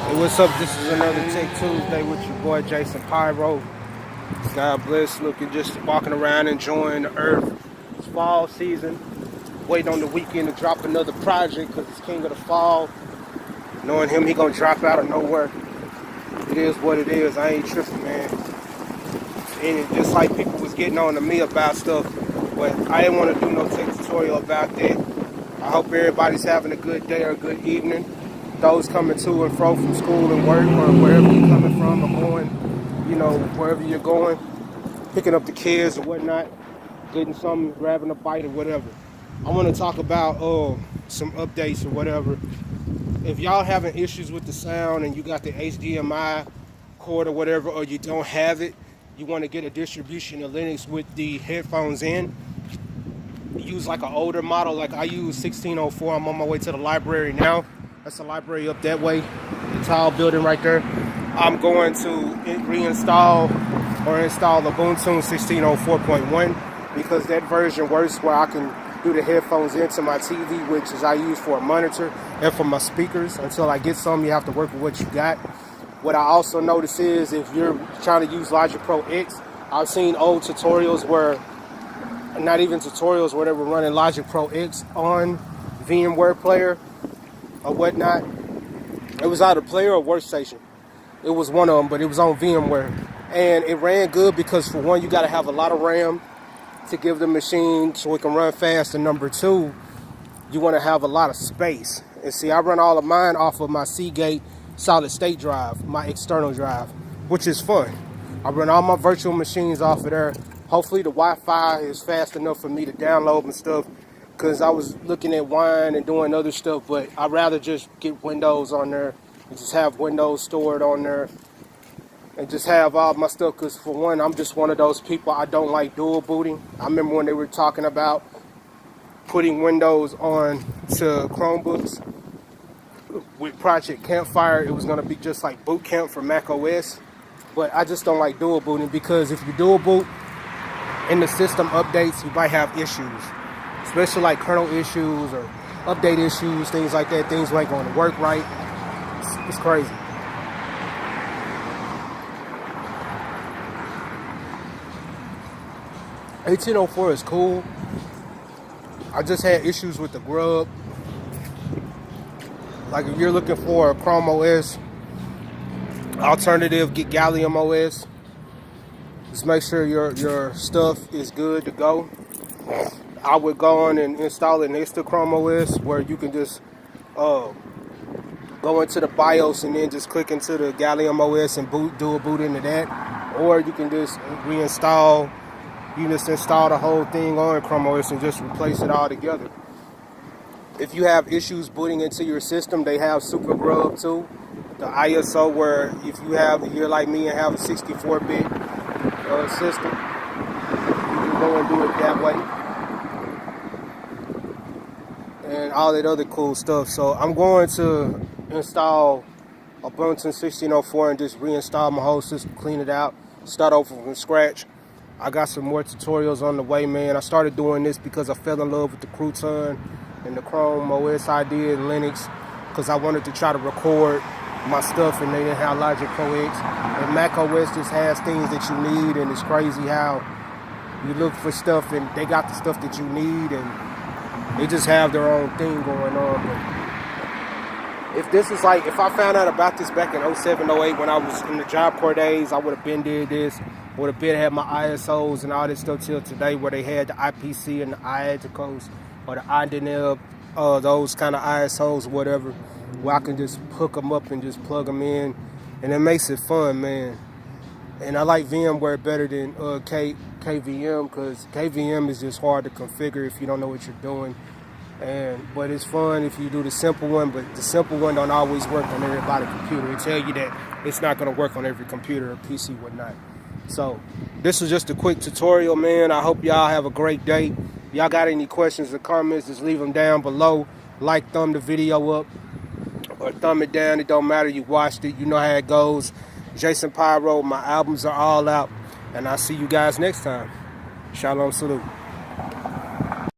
Hey, what's up? This is another Tech Tuesday with your boy Jason Pyro. God bless. Looking, just walking around, enjoying the earth. It's fall season. Waiting on the weekend to drop another project because it's king of the fall. Knowing him, he gonna drop out of nowhere. It is what it is. I ain't tripping, man. And it, just like people was getting on to me about stuff, but I didn't want to do no tech tutorial about that. I hope everybody's having a good day or a good evening. Those coming to and fro from school and work or wherever you're coming from or going, wherever you're going, picking up the kids or whatnot, getting something, grabbing a bite or whatever. I want to talk about some updates or whatever. If y'all having issues with the sound and you got the HDMI cord or whatever, or you don't have it, you want to get a distribution of Linux with the headphones in, use like an older model. Like I use 1604. I'm on my way to the library now. That's the library up that way, the tall building right there. I'm going to reinstall or install Ubuntu 1604.1 because that version works where I can do the headphones into my TV, which is I use for a monitor and for my speakers. Until I get some, you have to work with what you got. What I also notice is if you're trying to use Logic Pro X, I've seen old tutorials where, not even tutorials where they were running Logic Pro X on VMware Player or whatnot. It was either Player or Workstation. It was one of them, but it was on VMware. And it ran good because for one, you got to have a lot of RAM to give the machine so it can run fast. And number two, you want to have a lot of space. And see, I run all of mine off of my Seagate solid state drive, my external drive, which is fun. I run all my virtual machines off of there. Hopefully the Wi-Fi is fast enough for me to download and stuff, because I was looking at Wine and doing other stuff, but I'd rather just get Windows on there and just have Windows stored on there and just have all my stuff, because for one, I'm just one of those people, I don't like dual booting. I remember when they were talking about putting Windows on to Chromebooks with Project Campfire. It was going to be just like Boot Camp for Mac OS, but I just don't like dual booting, because if you dual boot and the system updates, you might have issues, especially like kernel issues or update issues, things like that. Things ain't going to work right. It's crazy. (1804) is cool. I just had issues with the grub. Like if you're looking for a Chrome OS alternative, get Gallium OS. Just make sure your stuff is good to go. I would go on and install it next to Chrome OS, where you can just go into the BIOS and then just click into the Gallium OS and do a boot into that. Or you can just reinstall. You can just install the whole thing on Chrome OS and just replace it all together. If you have issues booting into your system, they have Super Grub too. The ISO, where if you're like me and have a 64-bit system, you can go and do it that way. And all that other cool stuff. So I'm going to install Ubuntu 1604 and just reinstall my whole system, clean it out, start over from scratch. I got some more tutorials on the way, man. I started doing this because I fell in love with the Crouton and the Chrome OS idea and Linux, because I wanted to try to record my stuff and they didn't have Logic Pro X. And Mac OS just has things that you need, and it's crazy how you look for stuff and they got the stuff that you need and they just have their own thing going on. But if I found out about this back in 07, 08 when I was in the Job Corps days, I would have been did this. Would have been had my ISOs and all this stuff till today, where they had the IPC and the IATICOs or the IDNL, those kind of ISOs, whatever, where I can just hook them up and just plug them in, and it makes it fun, man. And I like VMware better than KVM, because KVM is just hard to configure if you don't know what you're doing. But it's fun if you do the simple one, but the simple one don't always work on everybody's computer. It tell you that it's not going to work on every computer or PC, whatnot. So this was just a quick tutorial, man. I hope y'all have a great day. Y'all got any questions or comments, just leave them down below. Like, thumb the video up or thumb it down. It don't matter. You watched it. You know how it goes. Jason Pyro, my albums are all out. And I'll see you guys next time. Shalom, salute.